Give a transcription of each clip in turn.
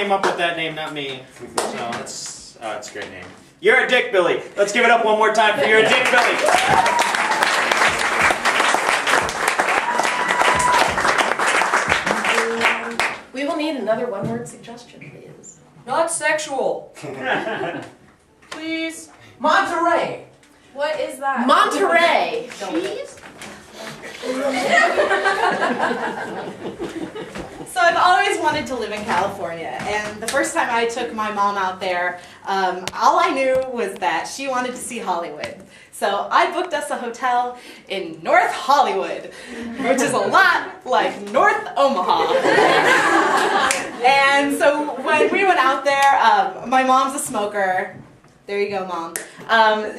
came up with that name, not me. So it's a great name. You're a Dick Billy. Let's give it up one more time for You're a Dick Billy. We will need another one-word suggestion, please. Not sexual. Please. Monterey. What is that? Monterey. Cheese? So I've always wanted to live in California, and the first time I took my mom out there, all I knew was that she wanted to see Hollywood. So I booked us a hotel in North Hollywood, which is a lot like North Omaha. And so when we went out there, my mom's a smoker. There you go, Mom.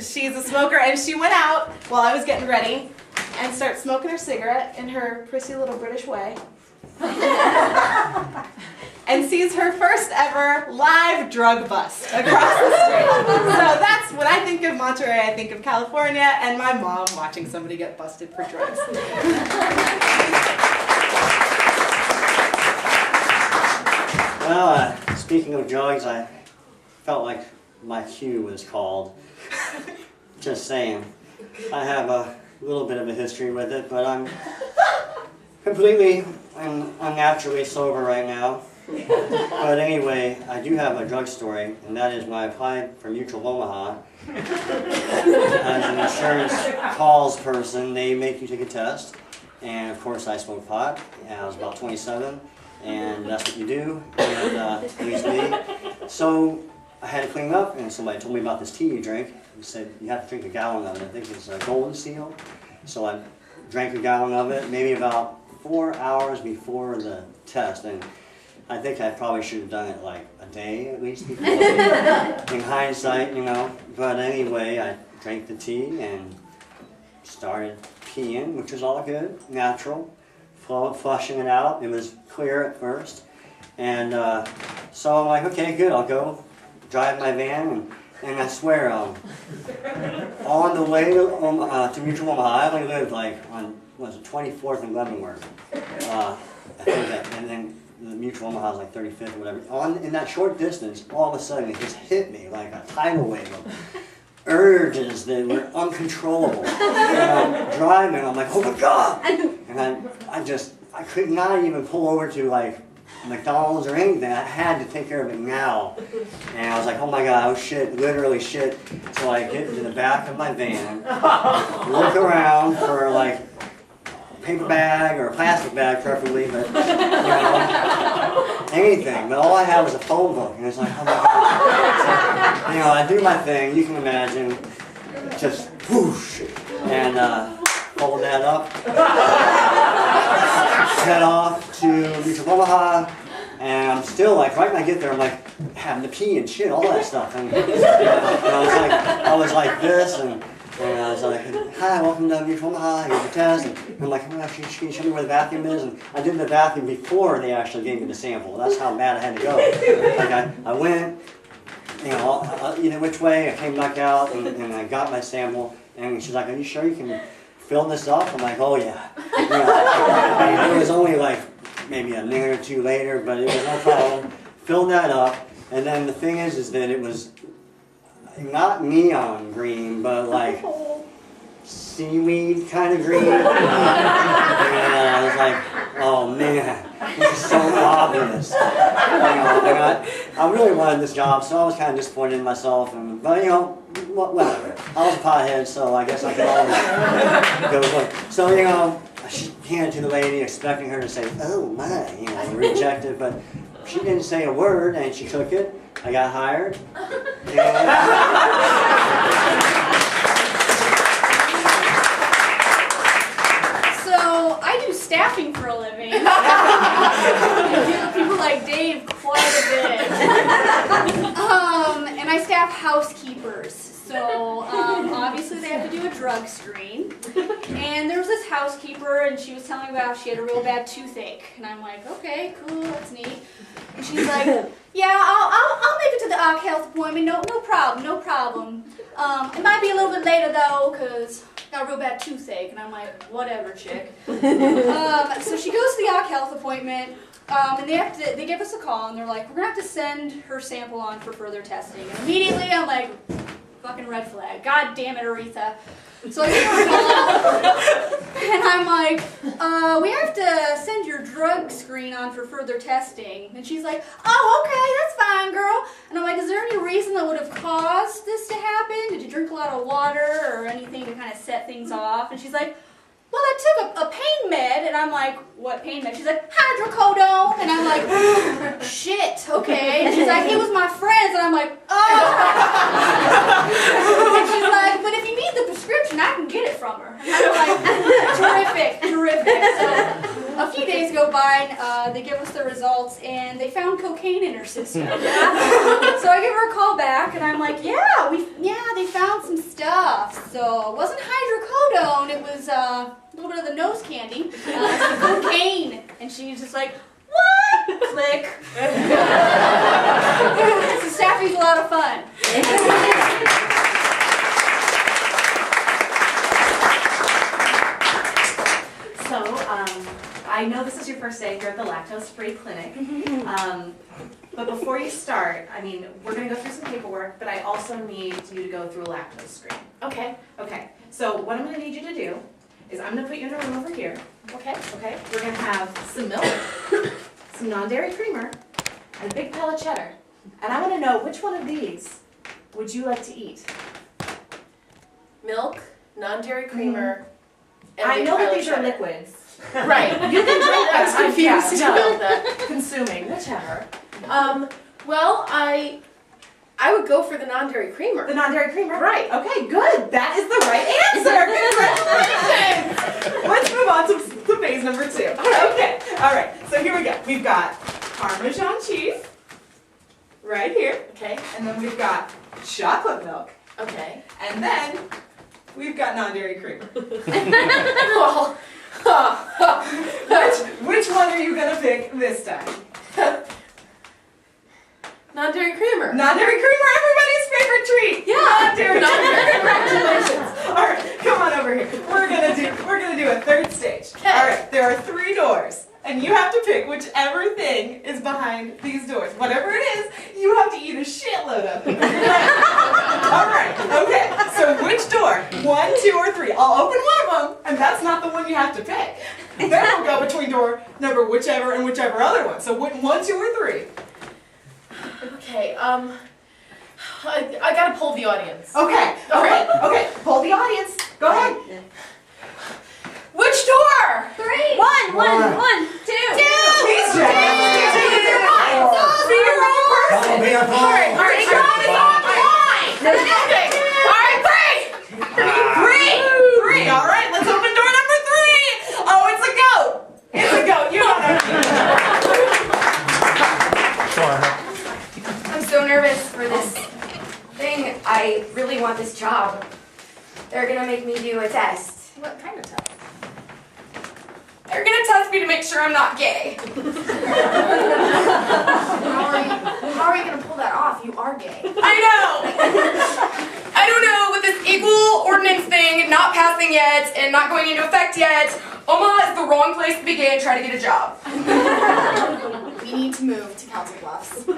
She's a smoker, and she went out while I was getting ready and started smoking her cigarette in her prissy little British way. And sees her first ever live drug bust across the street. So that's when I think of Monterey, I think of California, and my mom watching somebody get busted for drugs. Well, speaking of drugs, I felt like my cue was called. Just saying. I have a little bit of a history with it, but I'm completely unnaturally sober right now. But anyway, I do have a drug story, and that is when I applied for Mutual Omaha. As an insurance calls person, they make you take a test. And of course I smoked pot, and I was about 27, and that's what you do, and at least me. So I had to clean up, and somebody told me about this tea you drink. He said, you have to drink a gallon of it. I think it's a Golden Seal. So I drank a gallon of it, maybe about 4 hours before the test. And I think I probably should have done it like a day at least before. In hindsight, you know. But anyway, I drank the tea and started peeing, which was all good, natural. Flushing it out. It was clear at first. And so I'm like, okay, good, I'll go drive my van. And I swear, on the way to Mutual Omaha, I only lived like on, was it 24th and Leavenworth? I think that, and then the Mutual Omaha is like 35th or whatever. In that short distance, all of a sudden it just hit me like a tidal wave of urges that were uncontrollable. And I'm driving, I'm like, oh my God! And I could not even pull over to like McDonald's or anything. I had to take care of it now. And I was like, oh my God, oh shit, literally shit. So I get into the back of my van, look around for like a paper bag or a plastic bag preferably, but you know, anything. But all I had was a phone book, and it's like, oh my God. So, you know, I do my thing, you can imagine, just whoosh, and fold that up. Head off to Mutual Omaha, and I'm still like, right when I get there, I'm like having to pee and shit, all that stuff. And I was like this, and I was like, hi, welcome to Mutual Omaha, here's your test. And I'm like, oh, can you show me where the bathroom is? And I did the bathroom before they actually gave me the sample. That's how bad I had to go. Like I went, you know, either which way, I came back out, and I got my sample, and she's like, are you sure you can fill this up? I'm like, oh yeah. It was only like maybe a minute or two later, but it was no problem. Filled that up, and then the thing is that it was not neon green, but like seaweed kind of green. And I was like, oh man, this is so obvious. You know, and I really wanted this job, so I was kind of disappointed in myself. But you know, whatever. I was a pothead, so I guess I could always go look. So you know, I handed it to the lady, expecting her to say, oh my, you know, reject it, but she didn't say a word, and she took it. I got hired. So I do staffing for a living. I deal with people like Dave quite a bit. And I staff housekeepers. So obviously they have to do a drug screen. And there was this housekeeper, and she was telling me about how she had a real bad toothache. And I'm like, okay, cool, that's neat. And she's like, yeah, I'll make it to the health appointment. No problem, no problem. It might be a little bit later though, cause I got a real bad toothache. And I'm like, whatever, chick. So she goes to the health appointment. and they give us a call, and they're like, we're going to have to send her sample on for further testing. And immediately I'm like, fucking red flag. God damn it, Aretha. So I give her a call, and I'm like, we have to send your drug screen on for further testing. And she's like, oh, okay, that's fine, girl. And I'm like, is there any reason that would have caused this to happen? Did you drink a lot of water or anything to kind of set things off? And she's like, well, I took a pain med. And I'm like, what pain med? She's like, hydrocodone. And I'm like, shit, okay. And she's like, it was my friend's. And I'm like, oh. And she's like, but if you need the prescription, I can get it from her. And I'm like, terrific. So a few days go by, and they give us the results, and they found cocaine in her system. So I give her a call back, and I'm like, yeah, they found some stuff. So it wasn't hydrocodone, it was a little bit of the nose candy, some cocaine. And she's just like, what? Click. So staffing's a lot of fun. So, I know this is your first day here at the lactose-free clinic, but before you start, I mean, we're going to go through some paperwork, but I also need you to go through a lactose screen. Okay. Okay, so what I'm going to need you to do is I'm going to put you in a room over here. Okay. Okay, we're going to have some milk, some non-dairy creamer, and a big pellet cheddar. And I want to know which one of these would you like to eat? Milk, non-dairy creamer, and I know that Tyler these are cheddar. liquids. Right. You can drink I was confused. Yeah, no, Consuming, whichever. well, I would go for the non-dairy creamer. The non-dairy creamer? Right. Okay, good. That is the right answer. Congratulations. Let's move on to phase number 2. Okay. All right. So here we go. We've got Parmesan cheese right here. Okay. And then we've got chocolate milk. Okay. And then we've got non-dairy creamer. Well, Which one are you going to pick this time? non-dairy creamer. Non-dairy creamer, everybody's favorite treat. Yeah. Non-dairy creamer. Congratulations. All right, come on over here. We're gonna do a third stage. Okay. All right, there are 3 doors, and you have to pick whichever thing is behind these doors. Whatever it is, you have to eat a shitload of it. All right. Okay. So which door? 1, 2, or 3? I'll open one of them, and that's not the one you have to pick. Then we'll go between door number whichever and whichever other one. So 1, 2, or 3? Okay. I gotta poll the audience. Okay. Okay. Poll the audience. Go ahead. Which door? 3. 1. 1, 2. Please, Jack. Be your own person. Be a All right. Okay. All right, 3. All right. Let's open door number 3. Oh, it's a goat. It's a goat. You don't know. I'm so nervous for this thing. I really want this job. They're gonna make me do a test. What kind of test? They're gonna test me to make sure I'm not gay. How are you gonna pull that off? You are gay. I know! I don't know, with this equal ordinance thing not passing yet and not going into effect yet, Omaha is the wrong place to begin trying to get a job. We need to move to Council Bluffs. I